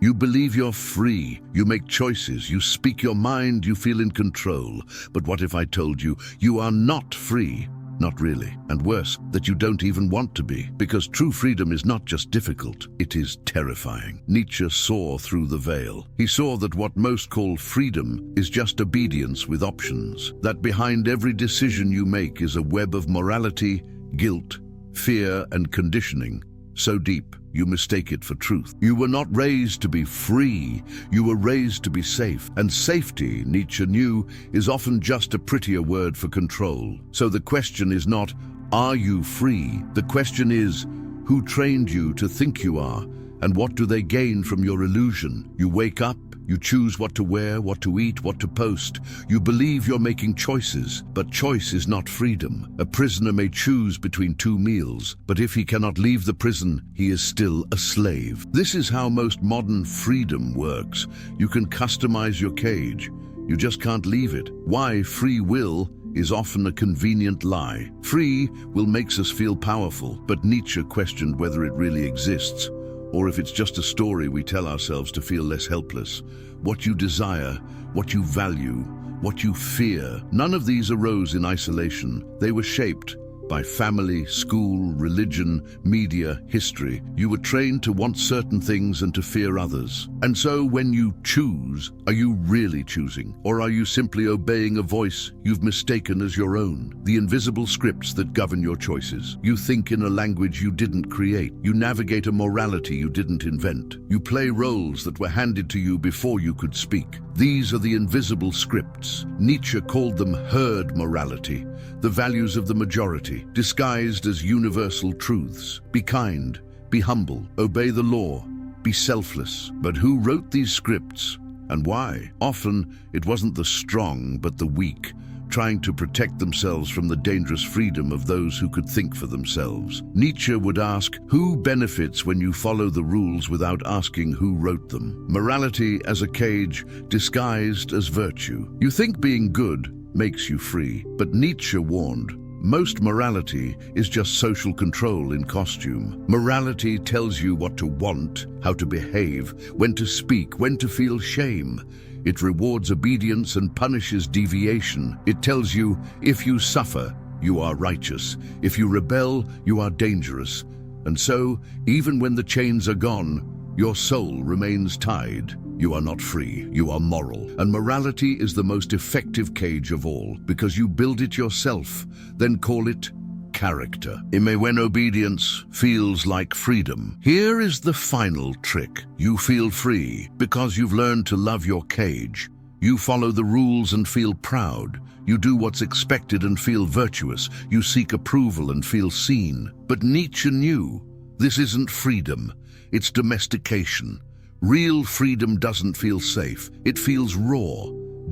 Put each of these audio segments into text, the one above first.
You believe you're free, you make choices, you speak your mind, you feel in control. But what if I told you, you are not free? Not really. And worse, that you don't even want to be. Because true freedom is not just difficult, it is terrifying. Nietzsche saw through the veil. He saw that what most call freedom is just obedience with options. That behind every decision you make is a web of morality, guilt, fear, and conditioning. So deep, you mistake it for truth. You were not raised to be free, you were raised to be safe. And safety, Nietzsche knew, is often just a prettier word for control. So the question is not, are you free? The question is, who trained you to think you are? And what do they gain from your illusion? You wake up, you choose what to wear, what to eat, what to post. You believe you're making choices, but choice is not freedom. A prisoner may choose between two meals, but if he cannot leave the prison, he is still a slave. This is how most modern freedom works. You can customize your cage. You just can't leave it. Why free will is often a convenient lie. Free will makes us feel powerful, but Nietzsche questioned whether it really exists, or if it's just a story we tell ourselves to feel less helpless. What you desire, what you value, what you fear, none of these arose in isolation. They were shaped by family, school, religion, media, history. You were trained to want certain things and to fear others. And so when you choose, are you really choosing? Or are you simply obeying a voice you've mistaken as your own? The invisible scripts that govern your choices. You think in a language you didn't create. You navigate a morality you didn't invent. You play roles that were handed to you before you could speak. These are the invisible scripts. Nietzsche called them herd morality, the values of the majority, disguised as universal truths. Be kind, be humble, obey the law, be selfless. But who wrote these scripts and why? Often it wasn't the strong but the weak, trying to protect themselves from the dangerous freedom of those who could think for themselves. Nietzsche would ask, who benefits when you follow the rules without asking who wrote them? Morality as a cage disguised as virtue. You think being good makes you free, but Nietzsche warned, most morality is just social control in costume. Morality tells you what to want, how to behave, when to speak, when to feel shame. It rewards obedience and punishes deviation. It tells you, if you suffer, you are righteous. If you rebel, you are dangerous. And so, even when the chains are gone, your soul remains tied. You are not free, you are moral. And morality is the most effective cage of all, because you build it yourself, then call it character. When obedience feels like freedom. Here is the final trick. You feel free because you've learned to love your cage. You follow the rules and feel proud. You do what's expected and feel virtuous. You seek approval and feel seen. But Nietzsche knew this isn't freedom, it's domestication. Real freedom doesn't feel safe. It feels raw,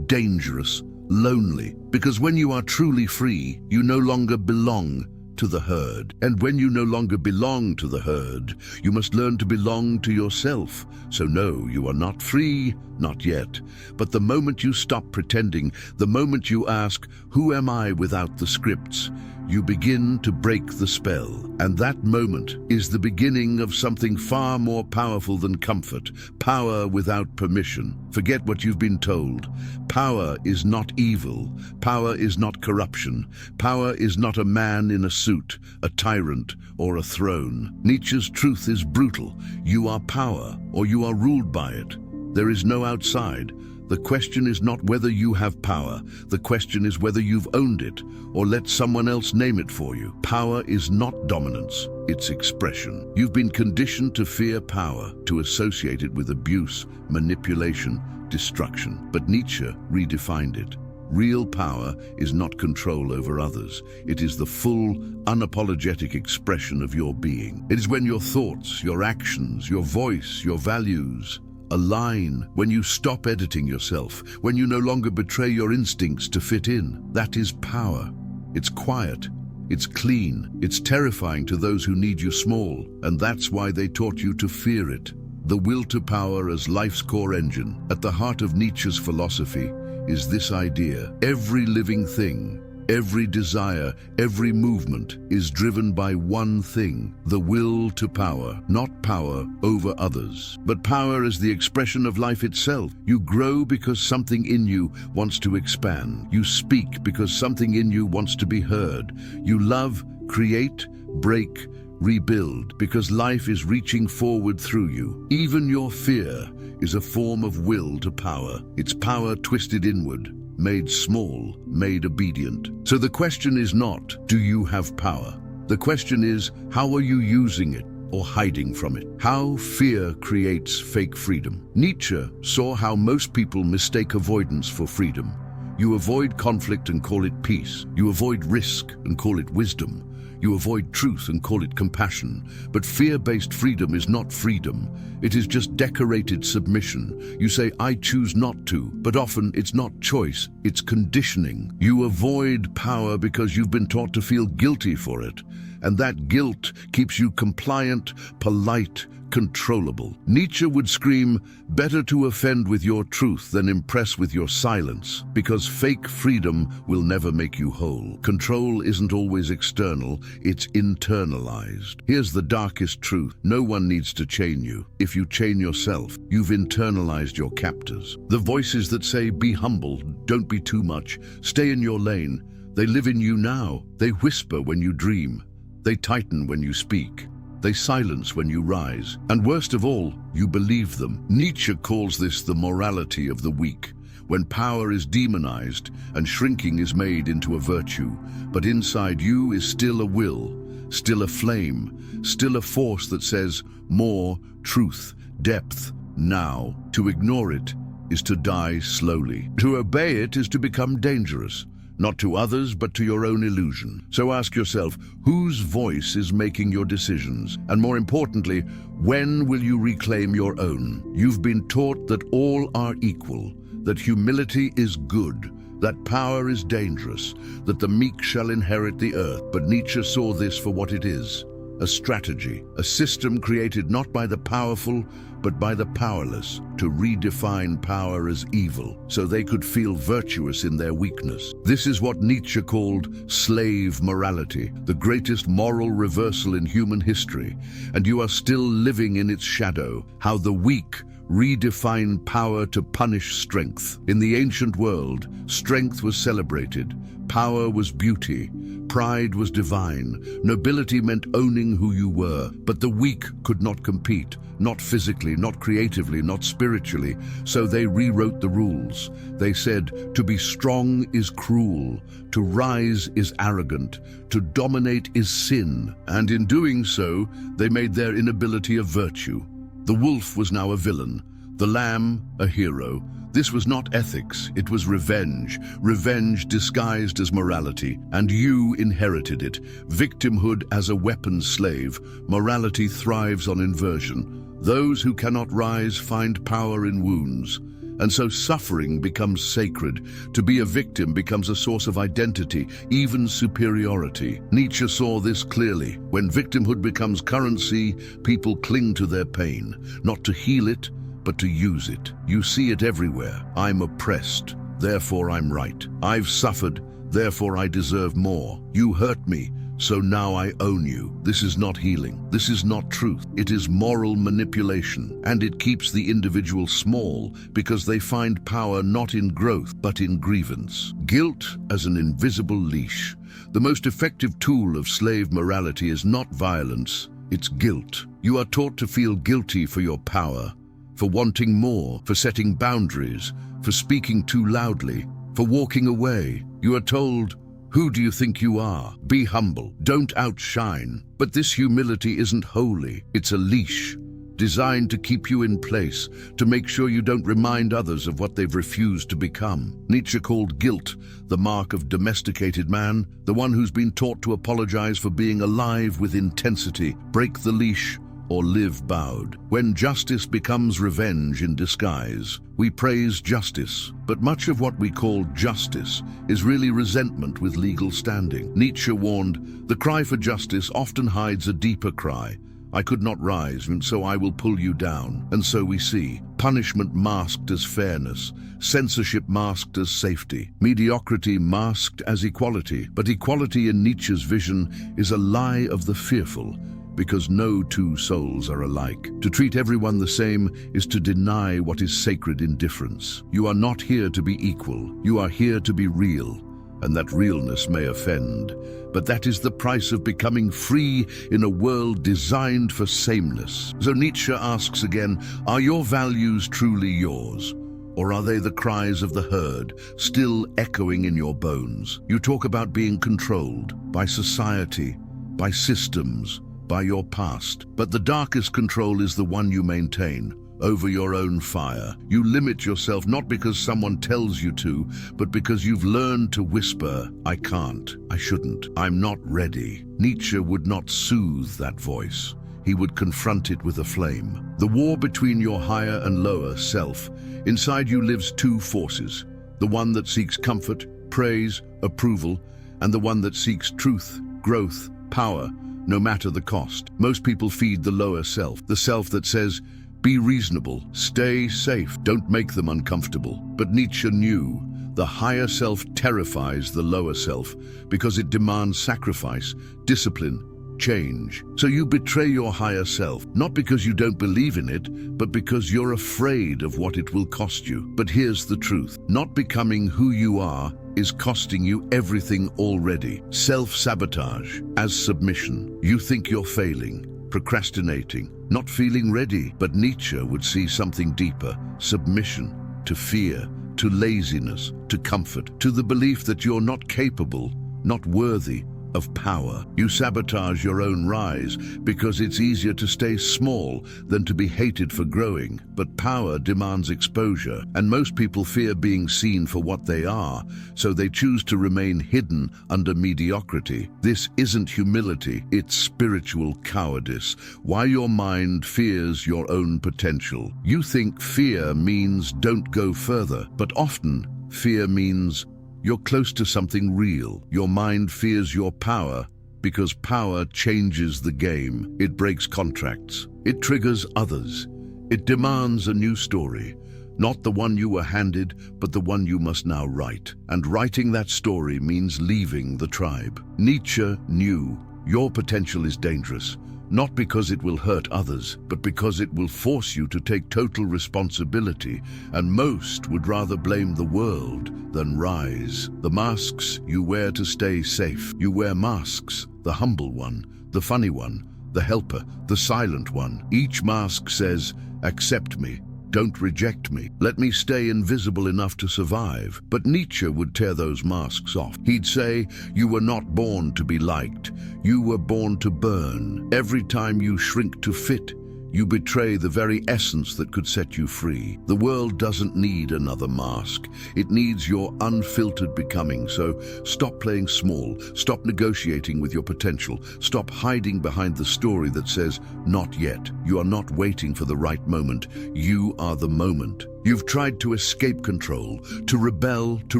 dangerous, lonely. Because when you are truly free, you no longer belong to the herd. And when you no longer belong to the herd, you must learn to belong to yourself. So no, you are not free, not yet. But the moment you stop pretending, the moment you ask, who am I without the scripts, you begin to break the spell. And that moment is the beginning of something far more powerful than comfort. Power without permission. Forget what you've been told. Power is not evil. Power is not corruption. Power is not a man in a suit, a tyrant, or a throne. Nietzsche's truth is brutal. You are power, or you are ruled by it. There is no outside. The question is not whether you have power. The question is whether you've owned it or let someone else name it for you. Power is not dominance, it's expression. You've been conditioned to fear power, to associate it with abuse, manipulation, destruction. But Nietzsche redefined it. Real power is not control over others. It is the full, unapologetic expression of your being. It is when your thoughts, your actions, your voice, your values align, when you stop editing yourself, when you no longer betray your instincts to fit in. That is power. It's quiet, it's clean, it's terrifying to those who need you small, and that's why they taught you to fear it. The will to power as life's core engine. At the heart of Nietzsche's philosophy is this idea: every living thing, Every desire, every movement is driven by one thing, the will to power, not power over others, but power as the expression of life itself. You grow because something in you wants to expand. You speak because something in you wants to be heard. You love, create, break, rebuild, because life is reaching forward through you. Even your fear is a form of will to power. It's power twisted inward, made small, made obedient. So the question is not, do you have power? The question is, how are you using it or hiding from it? How fear creates fake freedom. Nietzsche saw how most people mistake avoidance for freedom. You avoid conflict and call it peace. You avoid risk and call it wisdom. You avoid truth and call it compassion. But fear-based freedom is not freedom. It is just decorated submission. You say, I choose not to, but often it's not choice, it's conditioning. You avoid power because you've been taught to feel guilty for it. And that guilt keeps you compliant, polite, controllable. Nietzsche would scream, better to offend with your truth than impress with your silence, because fake freedom will never make you whole. Control isn't always external, it's internalized. Here's the darkest truth. No one needs to chain you. If you chain yourself, you've internalized your captors. The voices that say, be humble, don't be too much, stay in your lane, they live in you now. They whisper when you dream. They tighten when you speak. They silence when you rise. And worst of all, you believe them. Nietzsche calls this the morality of the weak, when power is demonized and shrinking is made into a virtue. But inside you is still a will, still a flame, still a force that says more, truth, depth, now. To ignore it is to die slowly. To obey it is to become dangerous. Not to others, but to your own illusion. So ask yourself, whose voice is making your decisions? And more importantly, when will you reclaim your own? You've been taught that all are equal, that humility is good, that power is dangerous, that the meek shall inherit the earth. But Nietzsche saw this for what it is, a strategy, a system created not by the powerful, but by the powerless, to redefine power as evil, so they could feel virtuous in their weakness. This is what Nietzsche called slave morality, the greatest moral reversal in human history, and you are still living in its shadow. How the weak redefine power to punish strength. In the ancient world, strength was celebrated, power was beauty, pride was divine, nobility meant owning who you were, but the weak could not compete, not physically, not creatively, not spiritually, so they rewrote the rules. They said, to be strong is cruel, to rise is arrogant, to dominate is sin, and in doing so, they made their inability a virtue. The wolf was now a villain, the lamb a hero. This was not ethics, it was revenge. Revenge disguised as morality, and you inherited it. Victimhood as a weapon slave. Morality thrives on inversion. Those who cannot rise find power in wounds. And so suffering becomes sacred. To be a victim becomes a source of identity, even superiority. Nietzsche saw this clearly. When victimhood becomes currency, people cling to their pain, not to heal it, but to use it. You see it everywhere. I'm oppressed, therefore I'm right. I've suffered, therefore I deserve more. You hurt me, so now I own you. This is not healing. This is not truth. It is moral manipulation, and it keeps the individual small because they find power not in growth, but in grievance. Guilt as an invisible leash. The most effective tool of slave morality is not violence, it's guilt. You are taught to feel guilty for your power, for wanting more, for setting boundaries, for speaking too loudly, for walking away. You are told, who do you think you are? Be humble, don't outshine. But this humility isn't holy, it's a leash, designed to keep you in place, to make sure you don't remind others of what they've refused to become. Nietzsche called guilt the mark of domesticated man, the one who's been taught to apologize for being alive with intensity, break the leash, or live bowed. When justice becomes revenge in disguise, we praise justice, but much of what we call justice is really resentment with legal standing. Nietzsche warned, the cry for justice often hides a deeper cry. I could not rise, and so I will pull you down. And so we see punishment masked as fairness, censorship masked as safety, mediocrity masked as equality. But equality in Nietzsche's vision is a lie of the fearful, because no two souls are alike. To treat everyone the same is to deny what is sacred in difference. You are not here to be equal, you are here to be real, and that realness may offend. But that is the price of becoming free in a world designed for sameness. So Nietzsche asks again, are your values truly yours? Or are they the cries of the herd, still echoing in your bones? You talk about being controlled by society, by systems, by your past. But the darkest control is the one you maintain, over your own fire. You limit yourself not because someone tells you to, but because you've learned to whisper, I can't, I shouldn't, I'm not ready. Nietzsche would not soothe that voice. He would confront it with a flame. The war between your higher and lower self. Inside you lives two forces, the one that seeks comfort, praise, approval, and the one that seeks truth, growth, power, no matter the cost. Most people feed the lower self, the self that says, be reasonable, stay safe, don't make them uncomfortable. But Nietzsche knew the higher self terrifies the lower self because it demands sacrifice, discipline, change. So you betray your higher self, not because you don't believe in it, but because you're afraid of what it will cost you. But here's the truth. Not becoming who you are is costing you everything already. Self-sabotage as submission. You think you're failing, procrastinating, not feeling ready. But Nietzsche would see something deeper. Submission to fear, to laziness, to comfort, to the belief that you're not capable, not worthy of power. You sabotage your own rise because it's easier to stay small than to be hated for growing. But power demands exposure, and most people fear being seen for what they are, so they choose to remain hidden under mediocrity. This isn't humility, it's spiritual cowardice. Why your mind fears your own potential. You think fear means don't go further, but often fear means you're close to something real. Your mind fears your power because power changes the game. It breaks contracts. It triggers others. It demands a new story. Not the one you were handed, but the one you must now write. And writing that story means leaving the tribe. Nietzsche knew your potential is dangerous, not because it will hurt others, but because it will force you to take total responsibility, and most would rather blame the world than rise. The masks you wear to stay safe. You wear masks, the humble one, the funny one, the helper, the silent one. Each mask says, accept me. Don't reject me. Let me stay invisible enough to survive. But Nietzsche would tear those masks off. He'd say, you were not born to be liked. You were born to burn. Every time you shrink to fit, you betray the very essence that could set you free. The world doesn't need another mask. It needs your unfiltered becoming. So stop playing small. Stop negotiating with your potential. Stop hiding behind the story that says, not yet. You are not waiting for the right moment. You are the moment. You've tried to escape control, to rebel, to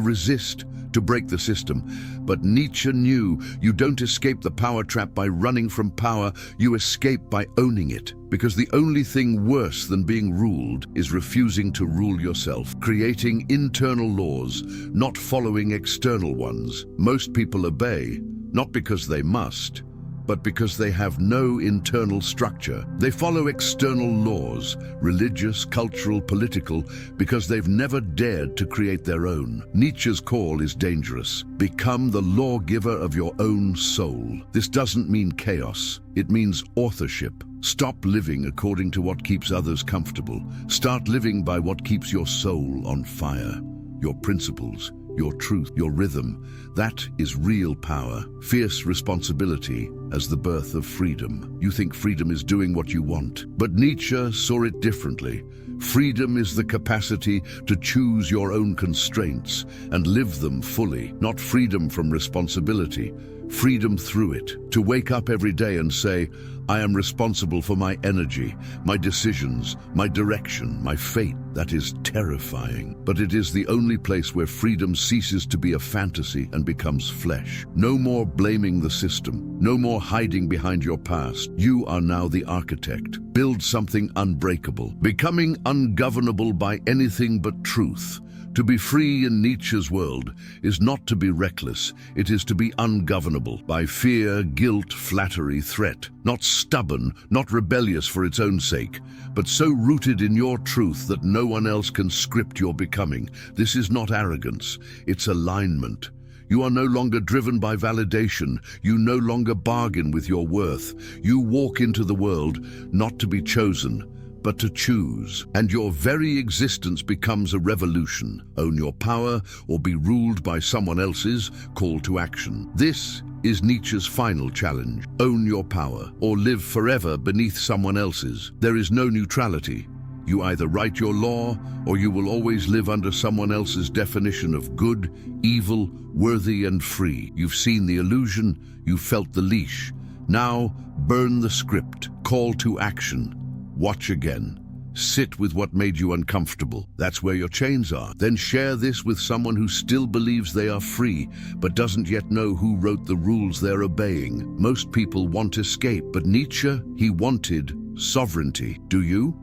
resist, to break the system. But Nietzsche knew you don't escape the power trap by running from power, you escape by owning it. Because the only thing worse than being ruled is refusing to rule yourself, creating internal laws, not following external ones. Most people obey, not because they must, but because they have no internal structure. They follow external laws, religious, cultural, political, because they've never dared to create their own. Nietzsche's call is dangerous. Become the lawgiver of your own soul. This doesn't mean chaos. It means authorship. Stop living according to what keeps others comfortable. Start living by what keeps your soul on fire. Your principles, your truth, your rhythm. That is real power. Fierce responsibility as the birth of freedom. You think freedom is doing what you want, but Nietzsche saw it differently. Freedom is the capacity to choose your own constraints and live them fully, not freedom from responsibility. freedom through it. To wake up every day and say, I am responsible for my energy, my decisions, my direction, my fate. That is terrifying. But it is the only place where freedom ceases to be a fantasy and becomes flesh. No more blaming the system. No more hiding behind your past. You are now the architect. Build something unbreakable, becoming ungovernable by anything but truth. To be free in Nietzsche's world is not to be reckless, it is to be ungovernable by fear, guilt, flattery, threat. Not stubborn, not rebellious for its own sake, but so rooted in your truth that no one else can script your becoming. This is not arrogance, it's alignment. You are no longer driven by validation. You no longer bargain with your worth. You walk into the world not to be chosen, but to choose. And your very existence becomes a revolution. Own your power or be ruled by someone else's. Call to action. This is Nietzsche's final challenge. Own your power or live forever beneath someone else's. There is no neutrality. You either write your law or you will always live under someone else's definition of good, evil, worthy and free. You've seen the illusion, you've felt the leash. Now burn the script. Call to action. Watch again. Sit with what made you uncomfortable. That's where your chains are. Then share this with someone who still believes they are free, but doesn't yet know who wrote the rules they're obeying. Most people want escape, but Nietzsche, he wanted sovereignty. Do you?